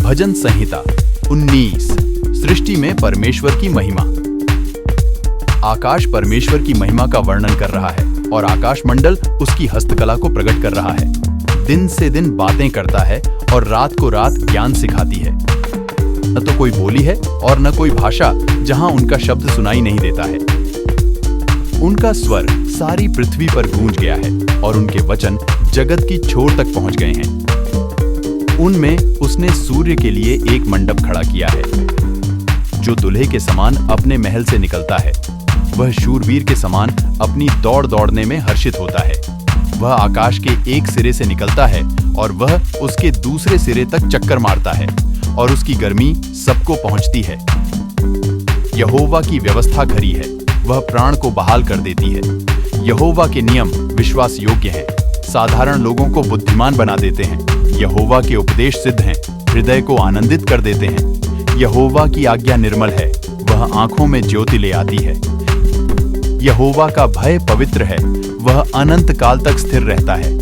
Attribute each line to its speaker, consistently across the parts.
Speaker 1: भजन संहिता 19। सृष्टि में परमेश्वर की महिमा। आकाश परमेश्वर की महिमा का वर्णन कर रहा है और आकाश मंडल उसकी हस्तकला को प्रकट कर रहा है। दिन से दिन बातें करता है और रात को रात ज्ञान सिखाती है। न तो कोई बोली है और न कोई भाषा जहां उनका शब्द सुनाई नहीं देता है। उनका स्वर सारी पृथ्वी पर गूंज गया है और उनके वचन जगत की छोर तक पहुंच गए हैं। उनमें उसने सूर्य के लिए एक मंडप खड़ा किया है जो दुल्हे के समान अपने महल से निकलता है। वह शूरवीर के समान अपनी दौड़ दौड़ने में हर्षित होता है। वह आकाश के एक सिरे से निकलता है और वह उसके दूसरे सिरे तक चक्कर मारता है और उसकी गर्मी सबको पहुंचती है। यहोवा की व्यवस्था खरी है, वह प्राण को बहाल कर देती है। यहोवा के नियम विश्वास योग्य हैं, साधारण लोगों को बुद्धिमान बना देते हैं। यहोवा के उपदेश सिद्ध हैं, हृदय को आनंदित कर देते हैं। यहोवा की आज्ञा निर्मल है, वह आंखों में ज्योति ले आती है। यहोवा का भय पवित्र है, वह अनंत काल तक स्थिर रहता है।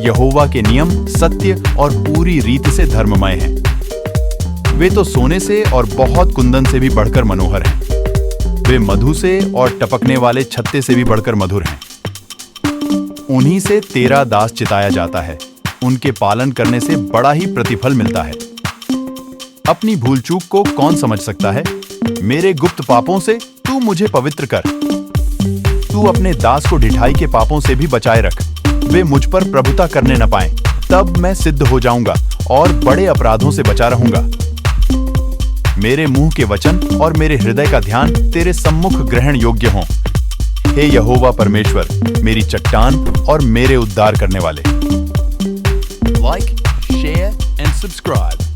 Speaker 1: यहोवा के नियम सत्य और पूरी रीति से धर्ममय हैं। वे तो सोने से और बहुत कुंदन से भी बढ़कर मनोहर हैं। वे मधु से और टपकने वाले छत्ते से भी बढ़कर मधुर हैं। उन्हीं से तेरा दास चिताया जाता है, उनके पालन करने से बड़ा ही प्रतिफल मिलता है। अपनी भूल चूक को कौन समझ सकता है? मेरे गुप्त पापों से तू मुझे पवित्र कर। तू अपने दास को ढिठाई के पापों से भी बचाए रख, वे मुझ पर प्रभुता करने न पाएं। तब मैं सिद्ध हो जाऊंगा और बड़े अपराधों से बचा रहूंगा। मेरे मुंह के वचन और मेरे हृदय का ध्यान तेरे सम्मुख ग्रहण योग्य हों। हे यहोवा परमेश्वर, मेरी चट्टान और मेरे उद्धार करने वाले। Like, share and subscribe.